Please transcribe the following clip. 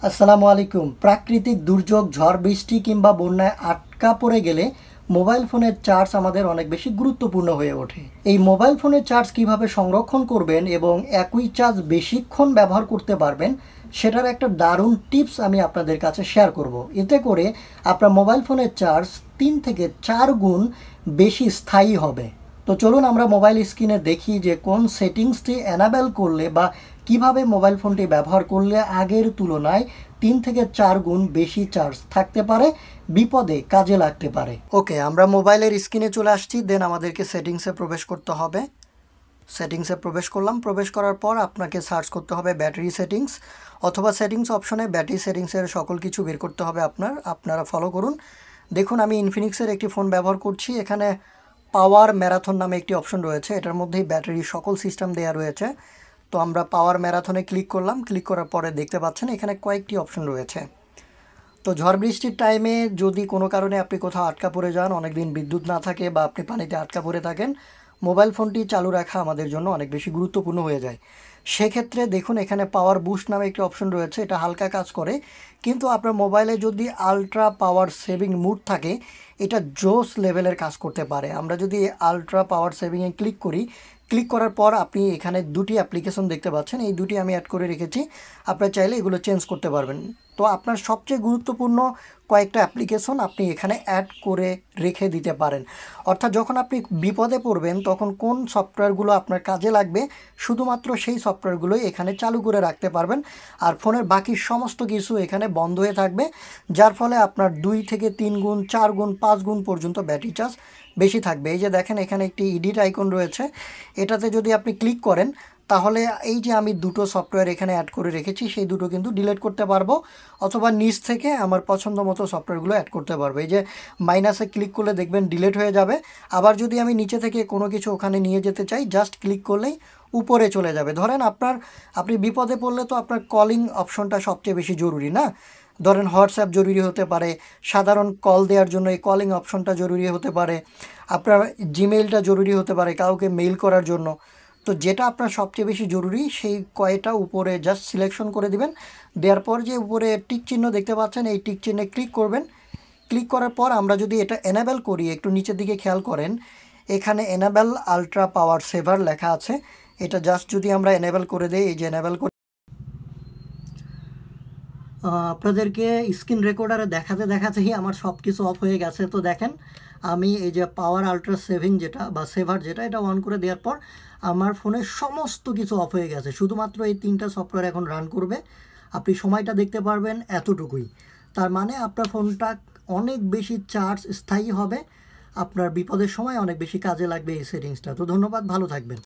আসসালামু আলাইকুম। প্রাকৃতিক দুর্যোগ, ঝড় বৃষ্টি কিংবা বন্যায় আটকা পড়ে গেলে মোবাইল ফোনের চার্জ আমাদের অনেক বেশি গুরুত্বপূর্ণ হয়ে ওঠে। এই মোবাইল ফোনের চার্জ কিভাবে সংরক্ষণ করবেন এবং একই চার্জ বেশিক্ষণ ব্যবহার করতে পারবেন সেটার একটা দারুণ টিপস আমি আপনাদের কাছে শেয়ার করব। এতে করে আপনার মোবাইল ফোনের চার্জ 3 থেকে 4 গুণ বেশি স্থায়ী হবে। তো চলুন আমরা মোবাইল স্ক্রিনে দেখি যে কোন সেটিংসটি এনাবেল করলে বা কিভাবে মোবাইল ফোনটি ব্যবহার করলে আগের তুলনায় 3 থেকে 4 গুণ বেশি চার্জ থাকতে পারে, বিপদে কাজে লাগতে পারে। ওকে, আমরা মোবাইলের স্ক্রিনে চলে আসছি। দেন আমাদেরকে সেটিংসে প্রবেশ করতে হবে। সেটিংসে প্রবেশ করলাম। প্রবেশ করার পর আপনাকে সার্চ করতে হবে ব্যাটারি সেটিংস, অথবা সেটিংস অপশনে ব্যাটারি সেটিংসের সকল কিছু বের করতে হবে আপনারা ফলো করুন। দেখুন, আমি ইনফিনিক্সের একটি ফোন ব্যবহার করছি। এখানে পাওয়ার ম্যারাথন নামে একটি অপশন রয়েছে, এটার মধ্যেই ব্যাটারি সকল সিস্টেম দেওয়া রয়েছে। তো আমরা পাওয়ার ম্যারাথনে ক্লিক করলাম। ক্লিক করার পরে দেখতে পাচ্ছেন এখানে কয়েকটি অপশন রয়েছে। তো ঝড় বৃষ্টির টাইমে যদি কোনো কারণে আপনি কোথাও আটকা পড়ে যান, অনেকদিন বিদ্যুৎ না থাকে বা আপনি পানিতে আটকা পড়ে থাকেন, মোবাইল ফোনটি চালু রাখা আমাদের জন্য অনেক বেশি গুরুত্বপূর্ণ হয়ে যায়। সেক্ষেত্রে দেখুন এখানে পাওয়ার বুস্ট নামে একটি অপশন রয়েছে, এটা হালকা কাজ করে, কিন্তু আপনার মোবাইলে যদি আলট্রা পাওয়ার সেভিং মুড থাকে এটা জোস লেভেলের কাজ করতে পারে। আমরা যদি আলট্রা পাওয়ার সেভিংয়ে ক্লিক করি, ক্লিক করার পর আপনি এখানে দুটি অ্যাপ্লিকেশন দেখতে পাচ্ছেন, এই দুটি আমি অ্যাড করে রেখেছি। আপনারা চাইলে এগুলো চেঞ্জ করতে পারবেন। তো আপনার সবচেয়ে গুরুত্বপূর্ণ কয়েকটা অ্যাপ্লিকেশন আপনি এখানে অ্যাড করে রেখে দিতে পারেন। অর্থাৎ যখন আপনি বিপদে পড়বেন তখন কোন সফটওয়্যারগুলো আপনার কাজে লাগবে শুধুমাত্র সেই সফটওয়্যারগুলোই এখানে চালু করে রাখতে পারবেন, আর ফোনের বাকি সমস্ত কিছু এখানে বন্ধ হয়ে থাকবে, যার ফলে আপনার 2 থেকে 3 গুণ, 4 গুণ, 5 গুণ পর্যন্ত ব্যাটারি চার্জ বেশি থাকবে। এই যে দেখেন এখানে একটি এডিট আইকন রয়েছে, এটাতে যদি আপনি ক্লিক করেন তাহলে এই যে আমি দুটো সফটওয়্যার এখানে অ্যাড করে রেখেছি সেই দুটো কিন্তু ডিলিট করতে পারবো, অথবা নিচ থেকে আমার পছন্দ মতো সফটওয়্যারগুলো অ্যাড করতে পারবো। এই যে মাইনাসে ক্লিক করলে দেখবেন ডিলিট হয়ে যাবে। আবার যদি আমি নিচে থেকে কোনো কিছু ওখানে নিয়ে যেতে চাই, জাস্ট ক্লিক করলেই উপরে চলে যাবে। ধরেন আপনি বিপদে পড়লে তো আপনার কলিং অপশনটা সবচেয়ে বেশি জরুরি না? ধরেন হোয়াটসঅ্যাপ জরুরি হতে পারে, সাধারণ কল দেওয়ার জন্য এই কলিং অপশনটা জরুরি হতে পারে, আপনার জিমেইলটা জরুরি হতে পারে কাউকে মেইল করার জন্য। তো যেটা আপনার সবচেয়ে বেশি জরুরি সেই কয়টা উপরে জাস্ট সিলেকশন করে দিবেন। দেওয়ার পর যে উপরে টিক চিহ্ন দেখতে পাচ্ছেন, এই টিক চিহ্নে ক্লিক করবেন। ক্লিক করার পর আমরা যদি এটা এনাবেল করি, একটু নিচের দিকে খেয়াল করেন, এখানে এনাবেল আলট্রা পাওয়ার সেভার লেখা আছে। এটা জাস্ট যদি আমরা এনাবেল করে দিই, এই যে এনাবেল করে আপনাদেরকে স্ক্রিন রেকর্ডারে দেখাতে দেখাতেই আমার সব কিছু অফ হয়ে গেছে। তো দেখেন আমি এই যে পাওয়ার আলট্রা সেভিং যেটা বা সেভার যেটা, এটা অন করে দেওয়ার পর আমার ফোনের সমস্ত কিছু অফ হয়ে গেছে, শুধুমাত্র এই 3টা সফটওয়্যার এখন রান করবে। আপনি সময়টা দেখতে পারবেন এতটুকুই। তার মানে আপনার ফোনটা অনেক বেশি চার্জ স্থায়ী হবে, আপনার বিপদের সময় অনেক বেশি কাজে লাগবে এই সেটিংসটা। তো ধন্যবাদ, ভালো থাকবেন।